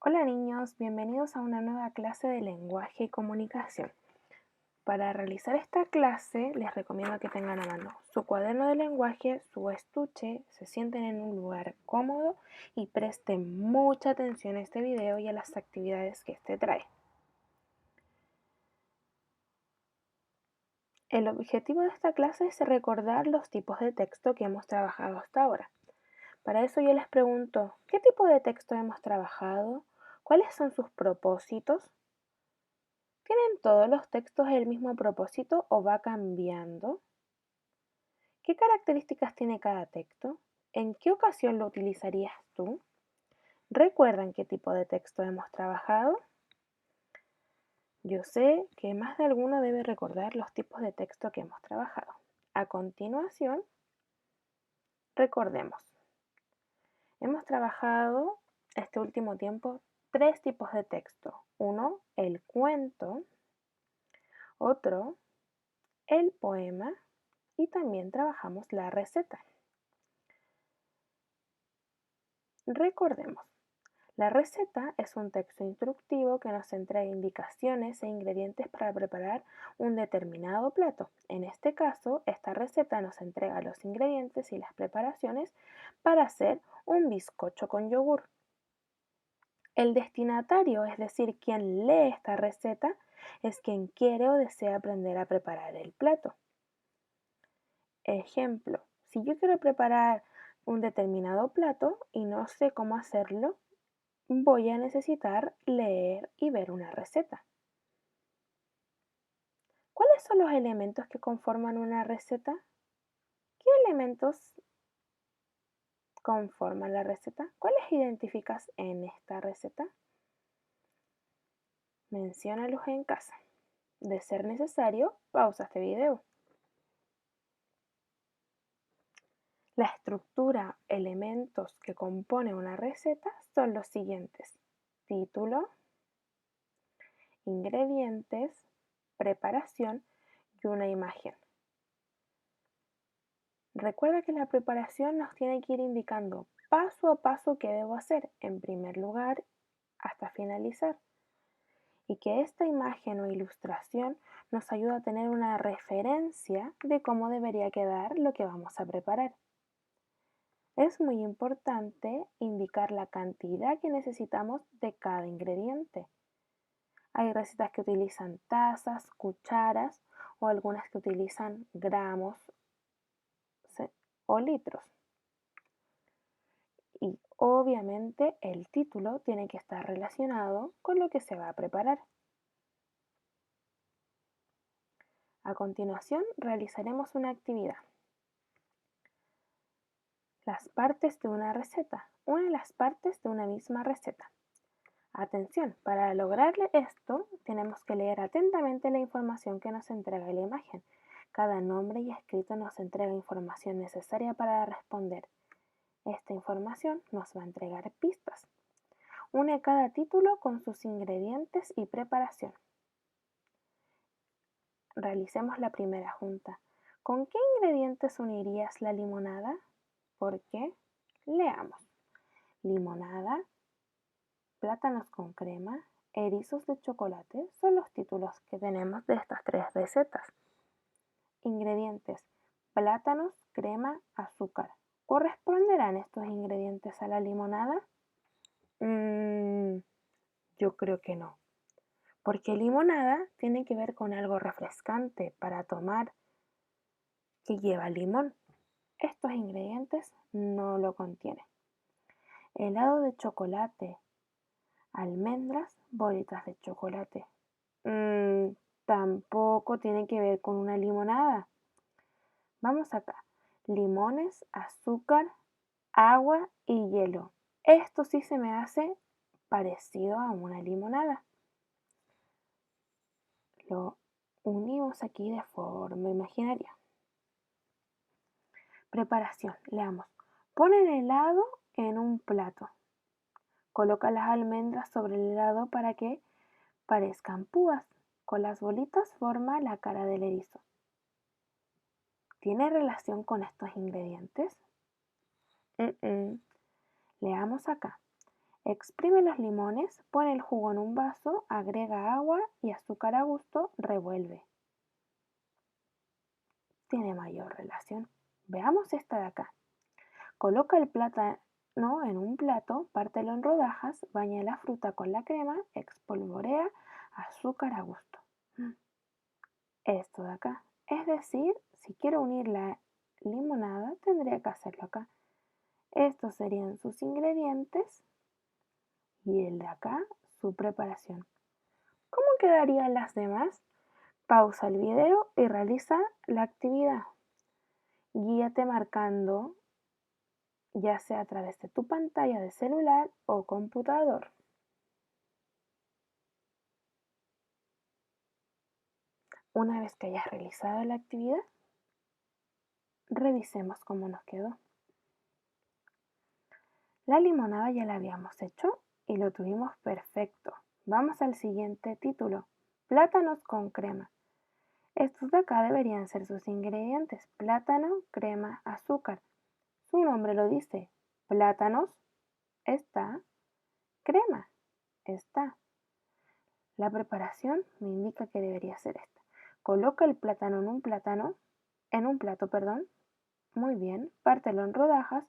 Hola niños, bienvenidos a una nueva clase de lenguaje y comunicación. Para realizar esta clase les recomiendo que tengan a mano su cuaderno de lenguaje, su estuche, se sienten en un lugar cómodo y presten mucha atención a este video y a las actividades que este trae. El objetivo de esta clase es recordar los tipos de texto que hemos trabajado hasta ahora. Para eso yo les pregunto, ¿qué tipo de texto hemos trabajado? ¿Cuáles son sus propósitos? ¿Tienen todos los textos el mismo propósito o va cambiando? ¿Qué características tiene cada texto? ¿En qué ocasión lo utilizarías tú? ¿Recuerdan qué tipo de texto hemos trabajado? Yo sé que más de alguno debe recordar los tipos de texto que hemos trabajado. A continuación, recordemos. Hemos trabajado este último tiempo 3 tipos de texto. Uno, el cuento. Otro, el poema. Y también trabajamos la receta. Recordemos, la receta es un texto instructivo que nos entrega indicaciones e ingredientes para preparar un determinado plato. En este caso, esta receta nos entrega los ingredientes y las preparaciones para hacer un bizcocho con yogur. El destinatario, es decir, quien lee esta receta, es quien quiere o desea aprender a preparar el plato. Ejemplo, si yo quiero preparar un determinado plato y no sé cómo hacerlo, voy a necesitar leer y ver una receta. ¿Cuáles son los elementos que conforman una receta? ¿Qué elementos conforman la receta? ¿Cuáles identificas en esta receta? Menciónalos en casa. De ser necesario, pausa este video. La estructura, elementos que componen una receta son los siguientes: título, ingredientes, preparación y una imagen. Recuerda que la preparación nos tiene que ir indicando paso a paso qué debo hacer en primer lugar hasta finalizar, y que esta imagen o ilustración nos ayuda a tener una referencia de cómo debería quedar lo que vamos a preparar. Es muy importante indicar la cantidad que necesitamos de cada ingrediente. Hay recetas que utilizan tazas, cucharas o algunas que utilizan gramos o litros. Y obviamente el título tiene que estar relacionado con lo que se va a preparar. A continuación realizaremos una actividad. Las partes de una receta. Une las partes de una misma receta. Atención, para lograr esto tenemos que leer atentamente la información que nos entrega la imagen. Cada nombre y escrito nos entrega información necesaria para responder. Esta información nos va a entregar pistas. Une cada título con sus ingredientes y preparación. Realicemos la primera junta. ¿Con qué ingredientes unirías la limonada? ¿Por qué? Leamos. Limonada, plátanos con crema, erizos de chocolate son los títulos que tenemos de estas 3 recetas. Ingredientes: plátanos, crema, azúcar. ¿Corresponderán estos ingredientes a la limonada? Yo creo que no, porque limonada tiene que ver con algo refrescante para tomar que lleva limón. Estos ingredientes no lo contienen. Helado de chocolate, almendras, bolitas de chocolate. Tampoco tiene que ver con una limonada. Vamos acá. Limones, azúcar, agua y hielo. Esto sí se me hace parecido a una limonada. Lo unimos aquí de forma imaginaria. Preparación. Leamos. Pon el helado en un plato. Coloca las almendras sobre el helado para que parezcan púas. Con las bolitas forma la cara del erizo. ¿Tiene relación con estos ingredientes? Leamos acá. Exprime los limones, pone el jugo en un vaso, agrega agua y azúcar a gusto, revuelve. Tiene mayor relación. Veamos esta de acá. Coloca el plátano en un plato, pártelo en rodajas, baña la fruta con la crema, espolvorea, azúcar a gusto. Esto de acá. Es decir, si quiero unir la limonada, tendría que hacerlo acá. Estos serían sus ingredientes y el de acá, su preparación. ¿Cómo quedarían las demás? Pausa el video y realiza la actividad. Guíate marcando, ya sea a través de tu pantalla de celular o computador. Una vez que hayas realizado la actividad, revisemos cómo nos quedó. La limonada ya la habíamos hecho y lo tuvimos perfecto. Vamos al siguiente título, plátanos con crema. Estos de acá deberían ser sus ingredientes, plátano, crema, azúcar. Su nombre lo dice, plátanos está, crema está. La preparación me indica que debería ser esta. Coloca el plátano en un plato, perdón. Muy bien, pártelo en rodajas,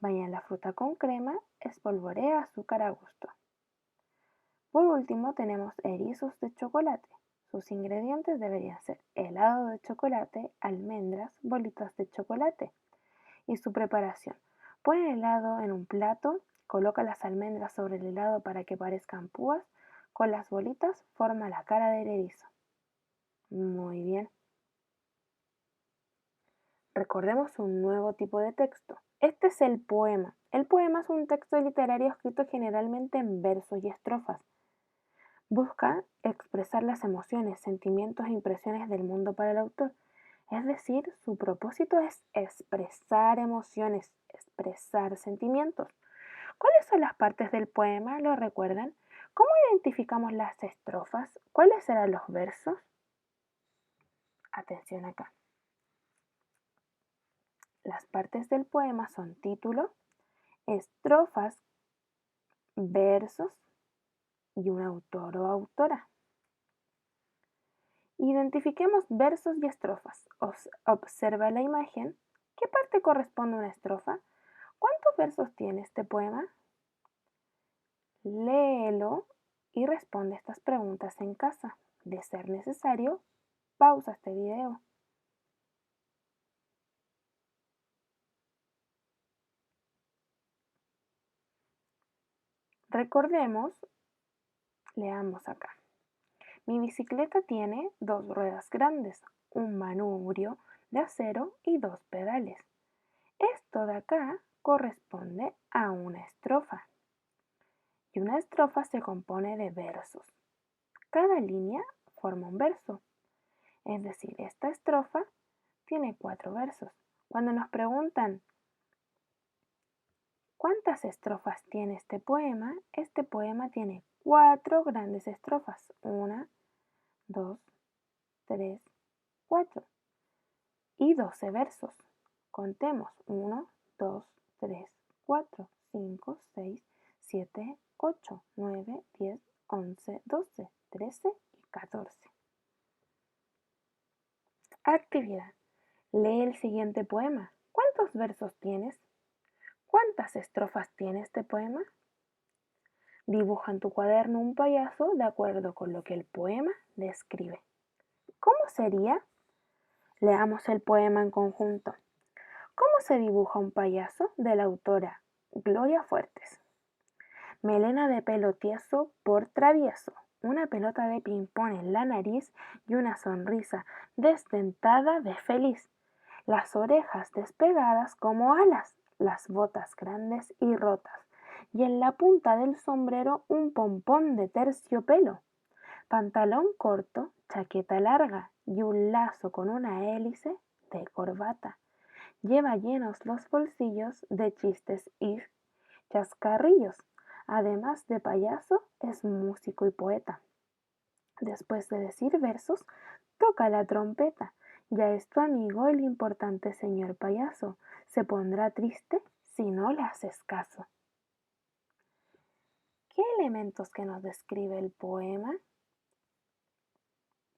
baña la fruta con crema, espolvorea azúcar a gusto. Por último tenemos erizos de chocolate. Sus ingredientes deberían ser helado de chocolate, almendras, bolitas de chocolate. Y su preparación. Pon el helado en un plato, coloca las almendras sobre el helado para que parezcan púas, con las bolitas forma la cara del erizo. Muy bien. Recordemos un nuevo tipo de texto. Este es el poema. El poema es un texto literario escrito generalmente en versos y estrofas. Busca expresar las emociones, sentimientos e impresiones del mundo para el autor. Es decir, su propósito es expresar emociones, expresar sentimientos. ¿Cuáles son las partes del poema? ¿Lo recuerdan? ¿Cómo identificamos las estrofas? ¿Cuáles serán los versos? Atención acá. Las partes del poema son título, estrofas, versos y un autor o autora. Identifiquemos versos y estrofas. Observa la imagen. ¿Qué parte corresponde a una estrofa? ¿Cuántos versos tiene este poema? Léelo y responde estas preguntas en casa. De ser necesario, pausa este video. Recordemos, leamos acá. Mi bicicleta tiene dos ruedas grandes, un manubrio de acero y dos pedales. Esto de acá corresponde a una estrofa. Y una estrofa se compone de versos. Cada línea forma un verso. Es decir, esta estrofa tiene 4 versos. Cuando nos preguntan ¿cuántas estrofas tiene este poema? Este poema tiene 4 grandes estrofas. 1, 2, 3, 4. Y 12 versos. Contemos 1, 2, 3, 4, 5, 6, 7, 8, 9, 10, 11, 12, 13 y 14. Actividad. Lee el siguiente poema. ¿Cuántos versos tienes? ¿Cuántas estrofas tiene este poema? Dibuja en tu cuaderno un payaso de acuerdo con lo que el poema describe. ¿Cómo sería? Leamos el poema en conjunto. ¿Cómo se dibuja un payaso? De la autora Gloria Fuertes. Melena de pelo tieso por travieso, una pelota de ping-pong en la nariz y una sonrisa desdentada de feliz. Las orejas despegadas como alas, las botas grandes y rotas, y en la punta del sombrero un pompón de terciopelo. Pantalón corto, chaqueta larga y un lazo con una hélice de corbata. Lleva llenos los bolsillos de chistes y chascarrillos. Además de payaso, es músico y poeta. Después de decir versos, toca la trompeta. Ya es tu amigo el importante señor payaso. Se pondrá triste si no le haces caso. elementos que nos describe el poema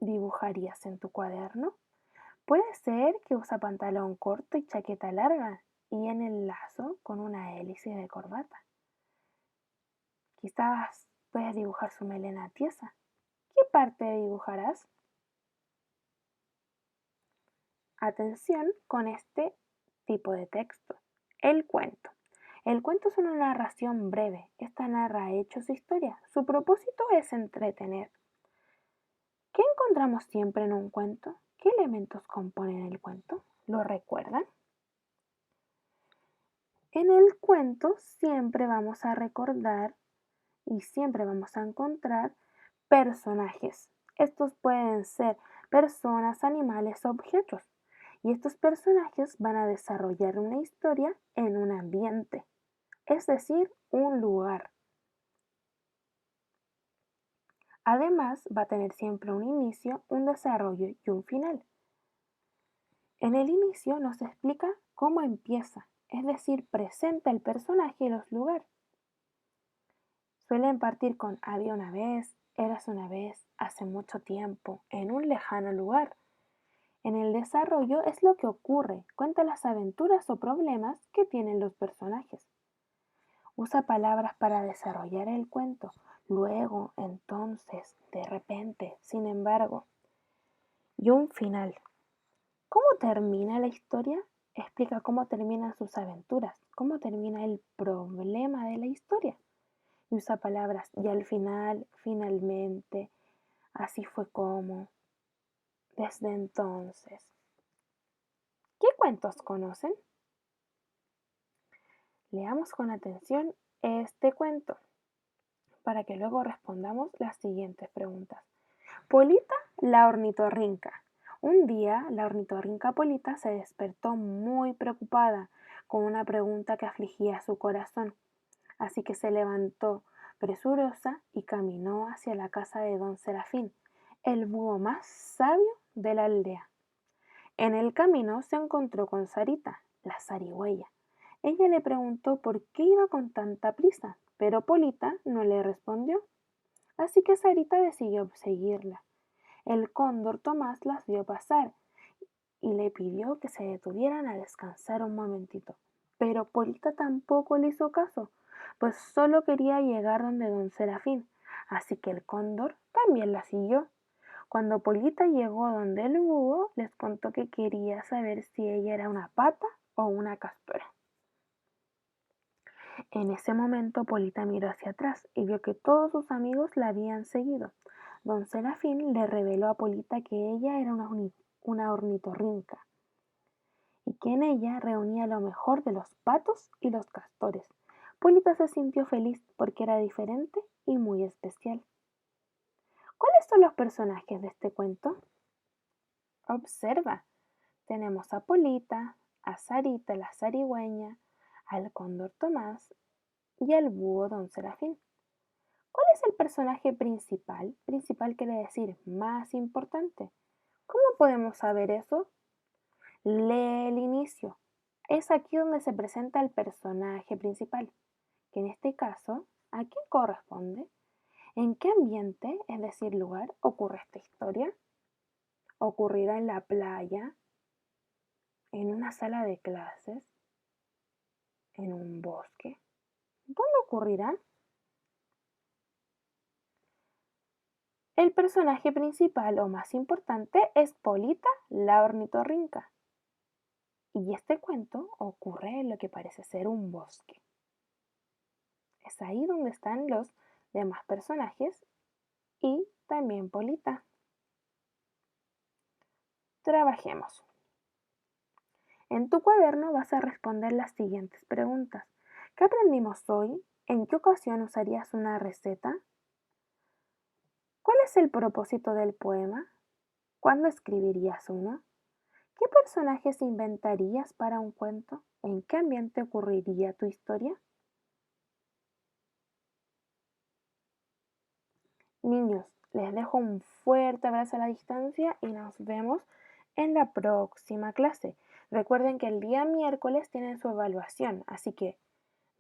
dibujarías en tu cuaderno? Puede ser que usa pantalón corto y chaqueta larga y en el lazo con una hélice de corbata. Quizás puedes dibujar su melena tiesa. ¿Qué parte dibujarás? Atención con este tipo de texto. El cuento. El cuento es una narración breve. Esta narra hechos e historia. Su propósito es entretener. ¿Qué encontramos siempre en un cuento? ¿Qué elementos componen el cuento? ¿Lo recuerdan? En el cuento siempre vamos a recordar y siempre vamos a encontrar personajes. Estos pueden ser personas, animales, objetos. Y estos personajes van a desarrollar una historia en un ambiente, es decir, un lugar. Además, va a tener siempre un inicio, un desarrollo y un final. En el inicio nos explica cómo empieza, es decir, presenta el personaje y los lugares. Suelen partir con había una vez, eras una vez, hace mucho tiempo, en un lejano lugar. En el desarrollo es lo que ocurre, cuenta las aventuras o problemas que tienen los personajes. Usa palabras para desarrollar el cuento, luego, entonces, de repente, sin embargo. Y un final. ¿Cómo termina la historia? Explica cómo terminan sus aventuras, cómo termina el problema de la historia. Y usa palabras y al final, finalmente, así fue como, desde entonces. ¿Qué cuentos conocen? Leamos con atención este cuento para que luego respondamos las siguientes preguntas. Polita la ornitorrinca. Un día la ornitorrinca Polita se despertó muy preocupada con una pregunta que afligía su corazón. Así que se levantó presurosa y caminó hacia la casa de don Serafín, el búho más sabio de la aldea. En el camino se encontró con Sarita, la zarigüeya. Ella le preguntó por qué iba con tanta prisa, pero Polita no le respondió. Así que Sarita decidió seguirla. El cóndor Tomás las vio pasar y le pidió que se detuvieran a descansar un momentito. Pero Polita tampoco le hizo caso, pues solo quería llegar donde don Serafín, así que el cóndor también la siguió. Cuando Polita llegó donde el búho, les contó que quería saber si ella era una pata o una castora. En ese momento Polita miró hacia atrás y vio que todos sus amigos la habían seguido. Don Serafín le reveló a Polita que ella era una ornitorrinca y que en ella reunía lo mejor de los patos y los castores. Polita se sintió feliz porque era diferente y muy especial. ¿Cuáles son los personajes de este cuento? Observa, tenemos a Polita, a Sarita la zarigüeña, al cóndor Tomás y al búho don Serafín. ¿Cuál es el personaje principal? Principal quiere decir más importante. ¿Cómo podemos saber eso? Lee el inicio. Es aquí donde se presenta el personaje principal, que en este caso, ¿a quién corresponde? ¿En qué ambiente, es decir, lugar, ocurre esta historia? ¿Ocurrirá en la playa? ¿En una sala de clases? ¿En un bosque? ¿Dónde ocurrirá? El personaje principal o más importante es Polita la ornitorrinca. Y este cuento ocurre en lo que parece ser un bosque. Es ahí donde están los demás personajes y también Polita. Trabajemos. En tu cuaderno vas a responder las siguientes preguntas. ¿Qué aprendimos hoy? ¿En qué ocasión usarías una receta? ¿Cuál es el propósito del poema? ¿Cuándo escribirías uno? ¿Qué personajes inventarías para un cuento? ¿En qué ambiente ocurriría tu historia? Niños, les dejo un fuerte abrazo a la distancia y nos vemos en la próxima clase. Recuerden que el día miércoles tienen su evaluación, así que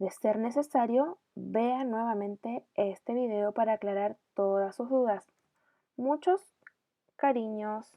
De ser necesario, vea nuevamente este video para aclarar todas sus dudas. Muchos cariños.